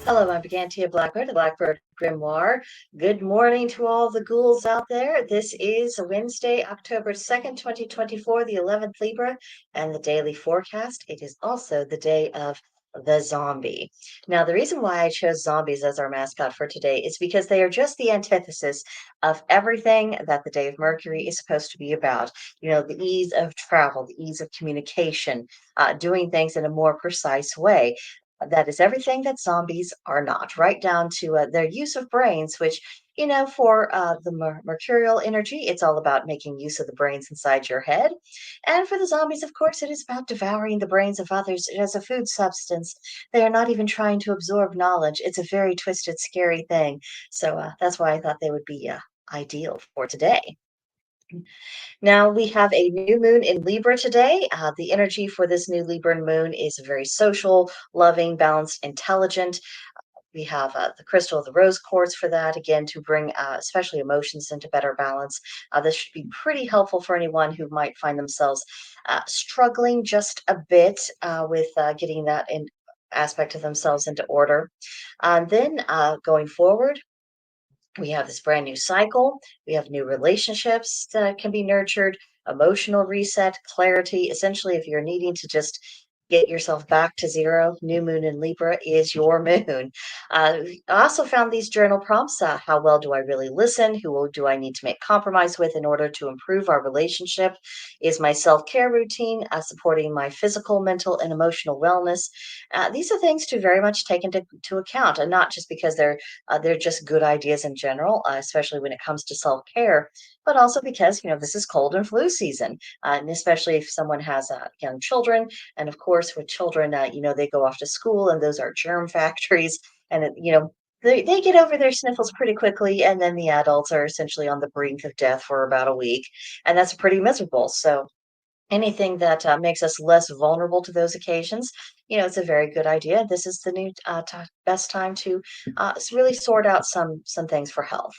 Hello, I'm Brigantia Blackbird, the Blackbird Grimoire. Good morning to all the ghouls out there. This is Wednesday, October 2nd, 2024, the 11th Libra, and the daily forecast. It is also the day of the zombie. Now, the reason why I chose zombies as our mascot for today is because they are just the antithesis of everything that the day of Mercury is supposed to be about. You know, the ease of travel, the ease of communication, doing things in a more precise way. That is everything that zombies are not, right down to their use of brains, which, for the mercurial energy, it's all about making use of the brains inside your head. And for the zombies, of course, it is about devouring the brains of others as a food substance. They are not even trying to absorb knowledge. It's a very twisted, scary thing. So that's why I thought they would be ideal for today. Now we have a new moon in Libra today. The energy for this new Libra moon is very social, loving, balanced, intelligent. We have the crystal of the rose quartz for that, again, to bring especially emotions into better balance. This should be pretty helpful for anyone who might find themselves struggling just a bit with getting that in aspect of themselves into order. Then going forward, we have this brand new cycle. We have new relationships that can be nurtured, emotional reset, clarity. Essentially, if you're needing to just get yourself back to zero, new moon in Libra is your moon. I also found these journal prompts. How well do I really listen? Who do I need to make compromise with in order to improve our relationship? Is my self care routine supporting my physical, mental, and emotional wellness? These are things to very much take into account, and not just because they're just good ideas in general, especially when it comes to self care, but also because, this is cold and flu season. And especially if someone has young children. And of course, with children, they go off to school and those are germ factories. And, they get over their sniffles pretty quickly. And then the adults are essentially on the brink of death for about a week. And that's pretty miserable. So, anything that makes us less vulnerable to those occasions, it's a very good idea. This is the new best time to really sort out some things for health.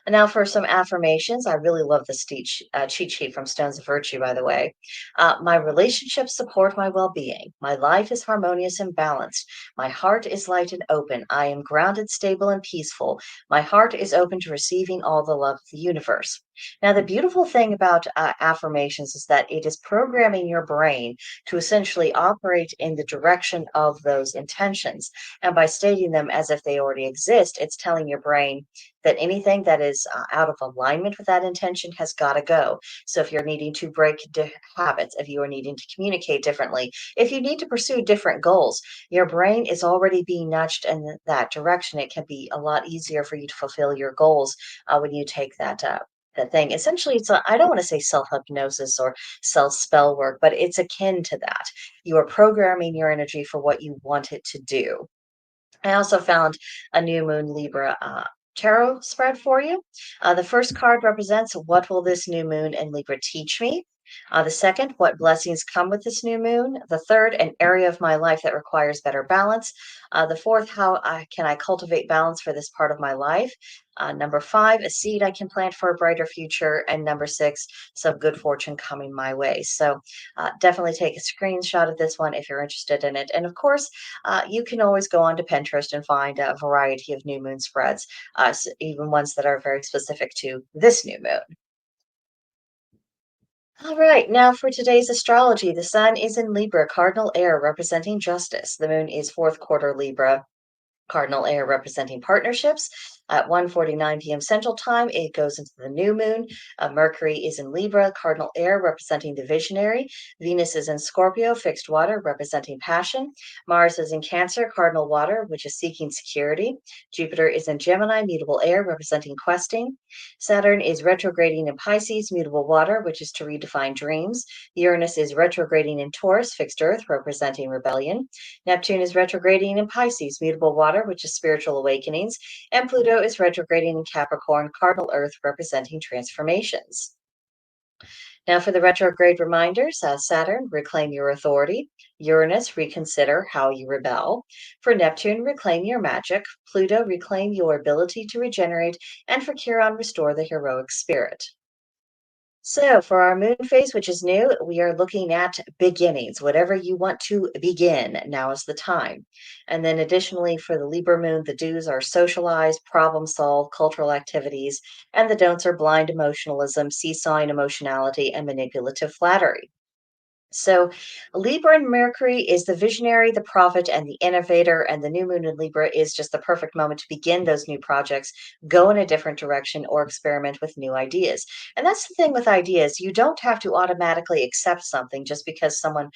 And now for some affirmations. I really love this cheat sheet from Stones of Virtue, by the way. My relationships support my well being. My life is harmonious and balanced. My heart is light and open. I am grounded, stable, and peaceful. My heart is open to receiving all the love of the universe. Now, the beautiful thing about affirmations is that it is programming your brain to essentially operate in the direction of those intentions. And by stating them as if they already exist, it's telling your brain that anything that is out of alignment with that intention has got to go. So if you're needing to break habits, if you are needing to communicate differently, if you need to pursue different goals, your brain is already being nudged in that direction. It can be a lot easier for you to fulfill your goals when you take that thing. Essentially, I don't want to say self hypnosis or self spell work, but it's akin to that. You are programming your energy for what you want it to do. I also found a new moon Libra tarot spread for you. The first card represents what will this new moon in Libra teach me? The second, what blessings come with this new moon? The third, an area of my life that requires better balance. The fourth, can I cultivate balance for this part of my life? Number five, a seed I can plant for a brighter future. And number six, some good fortune coming my way. So definitely take a screenshot of this one if you're interested in it. And of course, you can always go on to Pinterest and find a variety of new moon spreads, even ones that are very specific to this new moon. All right, now for today's astrology, the sun is in Libra, cardinal air representing justice. The moon is fourth quarter Libra, cardinal air representing partnerships. At 1:49 p.m. Central Time, it goes into the new moon. Mercury is in Libra, cardinal air representing the visionary. Venus is in Scorpio, fixed water representing passion. Mars is in Cancer, cardinal water, which is seeking security. Jupiter is in Gemini, mutable air representing questing. Saturn is retrograding in Pisces, mutable water, which is to redefine dreams. Uranus is retrograding in Taurus, fixed earth representing rebellion. Neptune is retrograding in Pisces, mutable water, which is spiritual awakenings, and Pluto is retrograding in Capricorn, cardinal earth, representing transformations. Now, for the retrograde reminders, Saturn, reclaim your authority. Uranus, reconsider how you rebel. For Neptune, reclaim your magic. Pluto, reclaim your ability to regenerate. And for Chiron, restore the heroic spirit. So, for our moon phase, which is new, we are looking at beginnings. Whatever you want to begin, now is the time. And then, additionally, for the Libra moon, the do's are socialize, problem solve, cultural activities, and the don'ts are blind emotionalism, seesawing emotionality, and manipulative flattery. So, Libra and Mercury is the visionary, the prophet, and the innovator. And the new moon in Libra is just the perfect moment to begin those new projects, go in a different direction, or experiment with new ideas. And that's the thing with ideas. You don't have to automatically accept something just because someone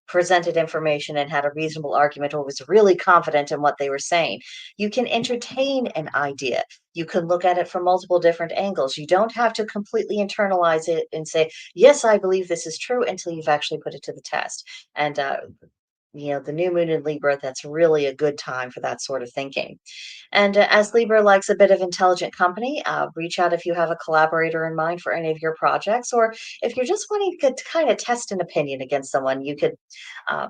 presented information and had a reasonable argument or was really confident in what they were saying. You can entertain an idea. You can look at it from multiple different angles. You don't have to completely internalize it and say, yes, I believe this is true until you've actually put it to the test. And, the new moon in Libra, that's really a good time for that sort of thinking. And as Libra likes a bit of intelligent company, reach out if you have a collaborator in mind for any of your projects, or if you're just wanting to kind of test an opinion against someone, you could uh,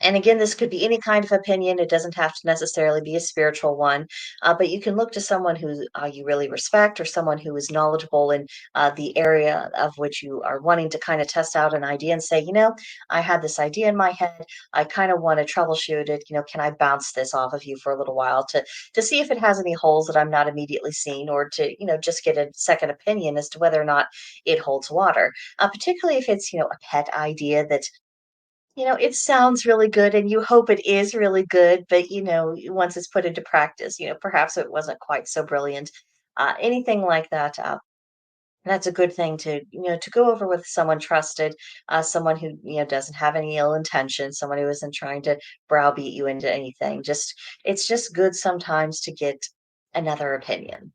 and again, this could be any kind of opinion. It doesn't have to necessarily be a spiritual one, but you can look to someone who you really respect or someone who is knowledgeable in the area of which you are wanting to kind of test out an idea and say, I had this idea in my head. I kind of want to troubleshoot it. Can I bounce this off of you for a little while to see if it has any holes that I'm not immediately seeing, or to just get a second opinion as to whether or not it holds water. Particularly if it's a pet idea that it sounds really good and you hope it is really good, but once it's put into practice, perhaps it wasn't quite so brilliant. Anything like that, that's a good thing to go over with someone trusted, someone who, doesn't have any ill intention, someone who isn't trying to browbeat you into anything. It's just good sometimes to get another opinion.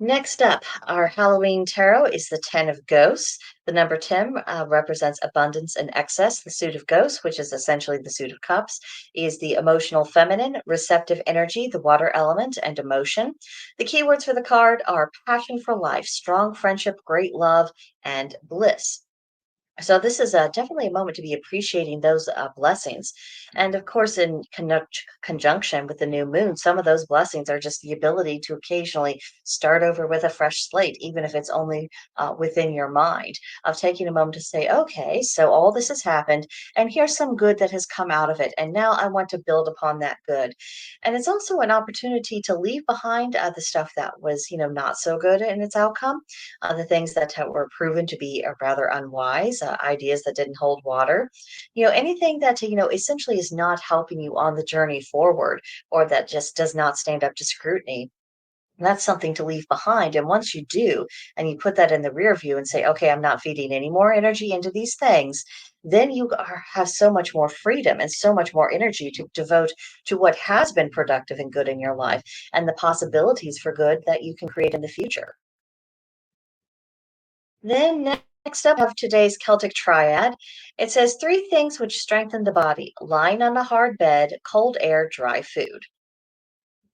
Next up, our Halloween tarot is the Ten of Ghosts. The number 10 represents abundance and excess. The suit of Ghosts, which is essentially the suit of Cups, is the emotional feminine, receptive energy, the water element, and emotion. The keywords for the card are passion for life, strong friendship, great love, and bliss. So this is definitely a moment to be appreciating those blessings, and of course, in conjunction with the new moon, some of those blessings are just the ability to occasionally start over with a fresh slate, even if it's only within your mind. Of taking a moment to say, "Okay, so all this has happened, and here's some good that has come out of it, and now I want to build upon that good." And it's also an opportunity to leave behind the stuff that was, not so good in its outcome, the things that were proven to be rather unwise, ideas that didn't hold water, anything that, essentially is not helping you on the journey forward, or that just does not stand up to scrutiny. That's something to leave behind. And once you do, and you put that in the rear view and say, okay, I'm not feeding any more energy into these things, then have so much more freedom and so much more energy to devote to what has been productive and good in your life, and the possibilities for good that you can create in the future. Then next up, we have today's Celtic triad. It says three things which strengthen the body: lying on a hard bed, cold air, dry food.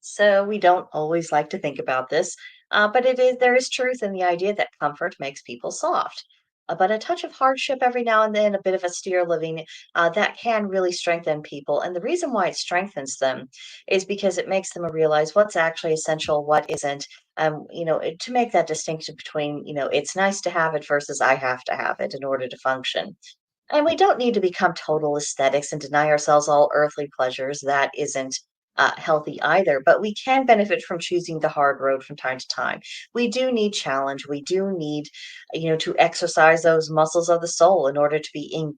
So we don't always like to think about this, but there is truth in the idea that comfort makes people soft. But a touch of hardship every now and then, a bit of austere living, that can really strengthen people. And the reason why it strengthens them is because it makes them realize what's actually essential, what isn't. To make that distinction between, it's nice to have it versus I have to have it in order to function. And we don't need to become total aesthetics and deny ourselves all earthly pleasures. That isn't healthy either, but we can benefit from choosing the hard road from time to time. We do need challenge. We do need, to exercise those muscles of the soul in order to be in,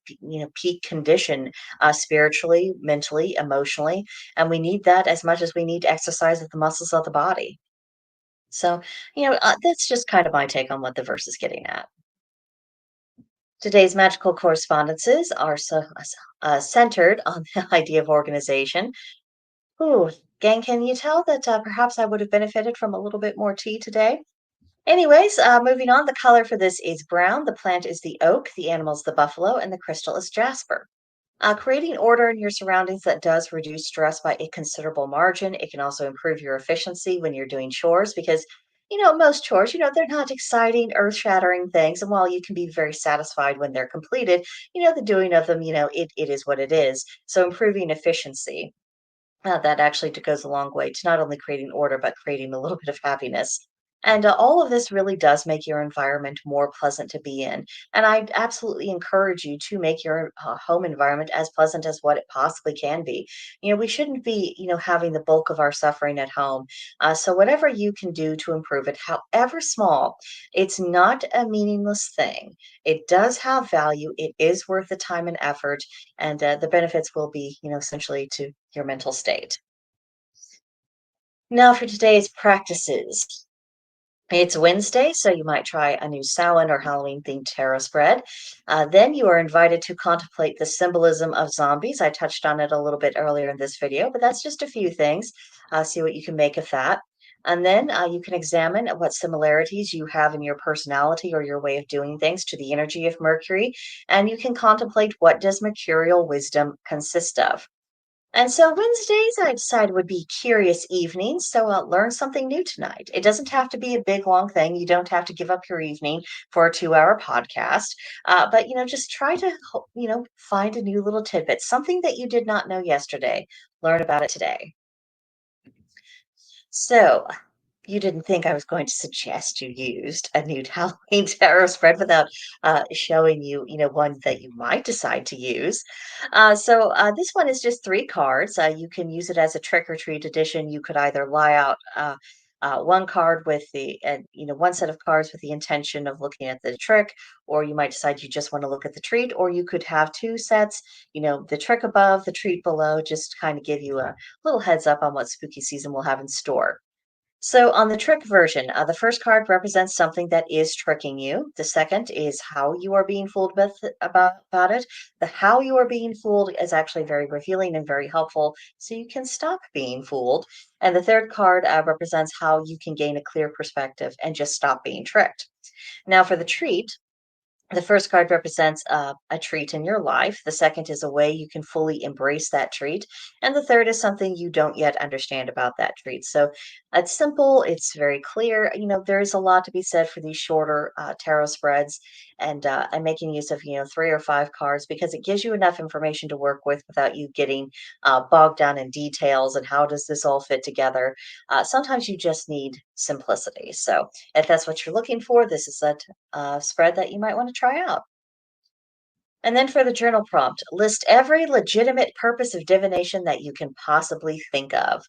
peak condition, spiritually, mentally, emotionally. And we need that as much as we need to exercise of the muscles of the body. So, that's just kind of my take on what the verse is getting at. Today's magical correspondences are centered on the idea of organization. Ooh, gang, can you tell that perhaps I would have benefited from a little bit more tea today? Anyways, moving on, the color for this is brown. The plant is the oak, the animal is the buffalo, and the crystal is jasper. Creating order in your surroundings that does reduce stress by a considerable margin. It can also improve your efficiency when you're doing chores because, most chores, they're not exciting, earth shattering things. And while you can be very satisfied when they're completed, the doing of them, it is what it is. So improving efficiency, that actually goes a long way to not only creating order, but creating a little bit of happiness. And all of this really does make your environment more pleasant to be in. And I absolutely encourage you to make your home environment as pleasant as what it possibly can be. We shouldn't be, having the bulk of our suffering at home. So whatever you can do to improve it, however small, it's not a meaningless thing. It does have value. It is worth the time and effort, and the benefits will be, essentially to your mental state. Now for today's practices. It's Wednesday, so you might try a new Samhain or Halloween themed tarot spread. Then you are invited to contemplate the symbolism of zombies. I touched on it a little bit earlier in this video, but that's just a few things. See what you can make of that. And then you can examine what similarities you have in your personality or your way of doing things to the energy of Mercury. And you can contemplate, what does mercurial wisdom consist of? And so Wednesdays, I decided, would be curious evenings. So learn something new tonight. It doesn't have to be a big, long thing. You don't have to give up your evening for a 2-hour podcast. But, just try to, find a new little tidbit, something that you did not know yesterday. Learn about it today. So, you didn't think I was going to suggest you used a new Halloween tarot spread without showing you, one that you might decide to use. So this one is just 3 cards. You can use it as a trick or treat edition. You could either lie out one card with one set of cards with the intention of looking at the trick, or you might decide you just want to look at the treat, or you could have 2 sets, the trick above, the treat below, just to kind of give you a little heads up on what spooky season will have in store. So on the trick version, the first card represents something that is tricking you. The second is how you are being fooled about it. The how you are being fooled is actually very revealing and very helpful, so you can stop being fooled. And the third card represents how you can gain a clear perspective and just stop being tricked. Now for the treat, the first card represents a treat in your life. The second is a way you can fully embrace that treat. And the third is something you don't yet understand about that treat. So it's simple, it's very clear. There's a lot to be said for these shorter tarot spreads, and making use of, 3 or 5 cards, because it gives you enough information to work with without you getting bogged down in details and how does this all fit together. Sometimes you just need simplicity. So if that's what you're looking for, this is a spread that you might want to try out. And then for the journal prompt, list every legitimate purpose of divination that you can possibly think of.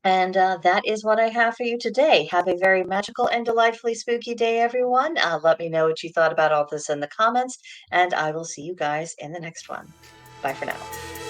And that is what I have for you today. Have a very magical and delightfully spooky day, everyone. Let me know what you thought about all this in the comments, and I will see you guys in the next one. Bye for now.